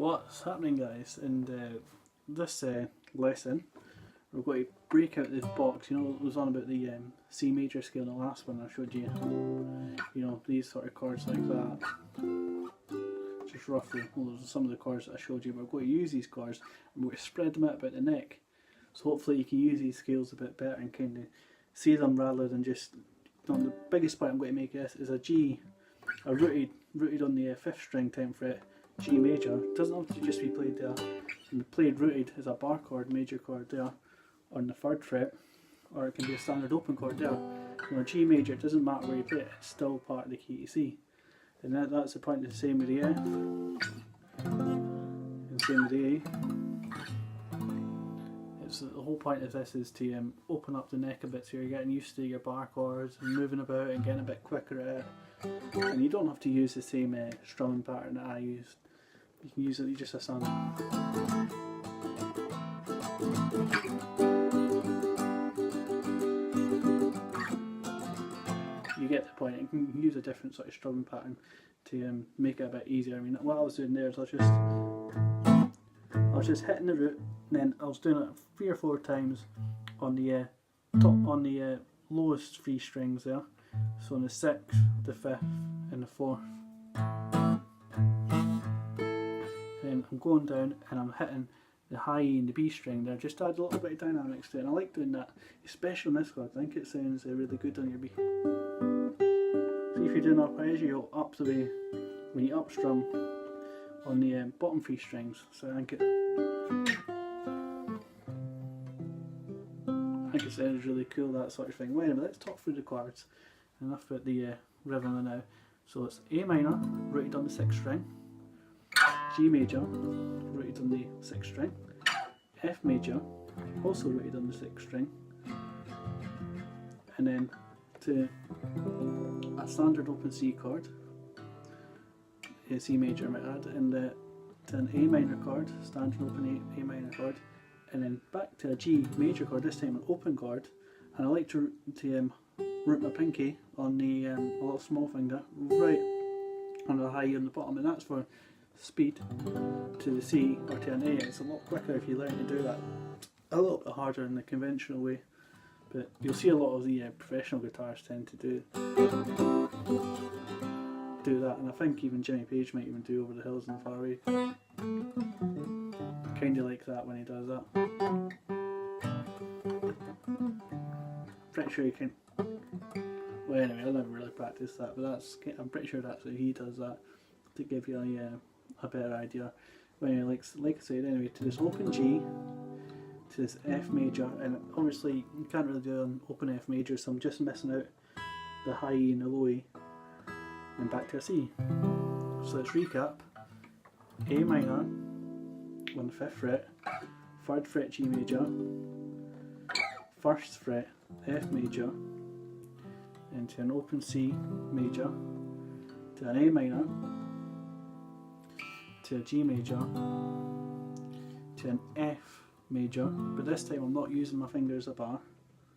What's happening, guys? In this lesson we're going to break out this box. You know, it was on about the C major scale in the last one I showed you. You know, these sort of chords like that. Just roughly, well, those are some of the chords that I showed you, but we're going to use these chords and we're going to spread them out about the neck. So hopefully you can use these scales a bit better and kind of see them rather than just... The biggest part I'm going to make this is a G, a rooted on the 5th string 10th fret, G major. It doesn't have to just be played there. And played rooted as a bar chord, major chord there on the 3rd fret, or it can be a standard open chord there. You know, G major, it doesn't matter where you play it, it's still part of the key to C. And that's the point, the same with the F, and the same with the A. The whole point of this is to open up the neck a bit, so you're getting used to your bar chords and moving about and getting a bit quicker at it. And you don't have to use the same strumming pattern that I used. You can use it just a sound. You get the point. You can use a different sort of strumming pattern to make it a bit easier. I mean, what I was doing there is I was just hitting the root, and then I was doing it 3 or 4 times on the lowest 3 strings there. So on the 6th, the 5th, and the 4th. And I'm going down and I'm hitting the high E and the B string there, just to add a little bit of dynamics to it. And I like doing that, especially on this chord. I think it sounds really good on your B. See, if you're doing arpeggio up the way, when you up strum on the bottom 3 strings, so I think it sounds really cool, that sort of thing. Well, anyway, let's talk through the chords. Enough about the rhythm now. So it's A minor, rooted on the 6th string, G major, rooted on the 6th string, F major, also rooted on the 6th string, and then to a standard open C chord, a C major I might add, and to an A minor chord, standard open A minor chord, and then back to a G major chord, this time an open chord. And I like to root my pinky on the little small finger right on the high on the bottom, and that's for speed to the C or to an A. It's a lot quicker if you learn to do that. A little bit harder in the conventional way, but you'll see a lot of the professional guitarists tend to do that, and I think even Jimmy Page might even do Over the Hills and Far Away. Kinda like that when he does that. Pretty sure you can. Well, anyway, I'll never really practice that, but I'm pretty sure that's how he does that, to give you a better idea. Well, anyway, like I said, anyway, to this open G, to this F major, and obviously you can't really do an open F major, so I'm just missing out the high E and the low E, and back to a C. So let's recap. A minor on the 5th fret, 3rd fret G major, 1st fret F major, into an open C major, to an A minor, to a G major, to an F major, but this time I'm not using my finger as a bar,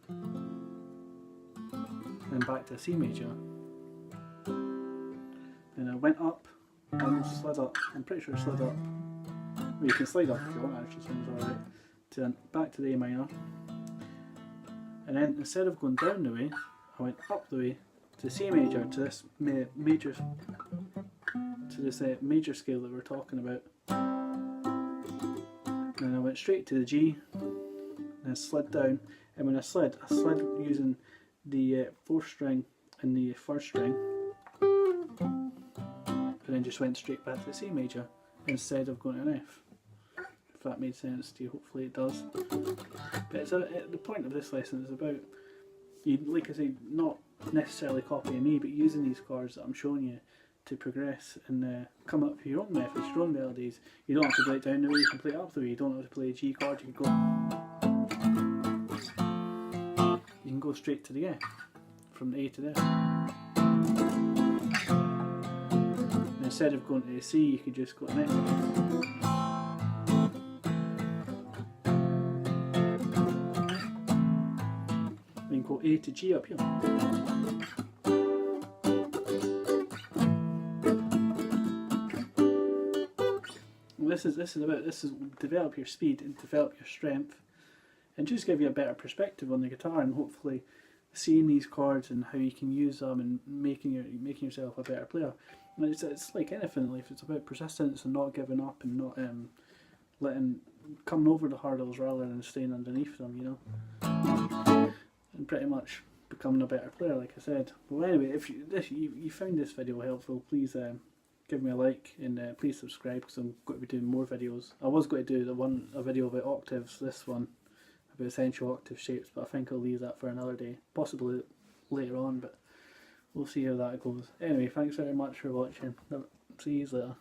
then back to a C major. Then I went up, almost slid up, I'm pretty sure I slid up. Well, you can slide up if you want, actually sounds alright. Back to the A minor, and then instead of going down the way, I went up the way to C major, to this major scale that we're talking about. And then I went straight to the G, and then slid down. And when I slid using the 4th string and the 1st string, and then just went straight back to the C major instead of going to an F. If that made sense to you, hopefully it does. But the point of this lesson is about, like I say, not necessarily copying me, but using these chords that I'm showing you to progress and come up with your own methods, your own melodies. You don't have to play it down the way, you can play it up the way. You don't have to play a G chord, you can go straight to the F, from the A to the F. And instead of going to the C, you could just go to an F. Then go A to G up here. this is develop your speed and develop your strength, and just give you a better perspective on the guitar, and hopefully seeing these chords and how you can use them and making yourself a better player. And it's like anything in life. It's about persistence and not giving up and not coming over the hurdles rather than staying underneath them, you know, and pretty much becoming a better player, like I said. Well, anyway, if you found this video helpful, please give me a like, and please subscribe, because I'm going to be doing more videos. I was going to do a video about octaves, this one about essential octave shapes, but I think I'll leave that for another day, possibly later on, but we'll see how that goes. Anyway, thanks very much for watching. See you later.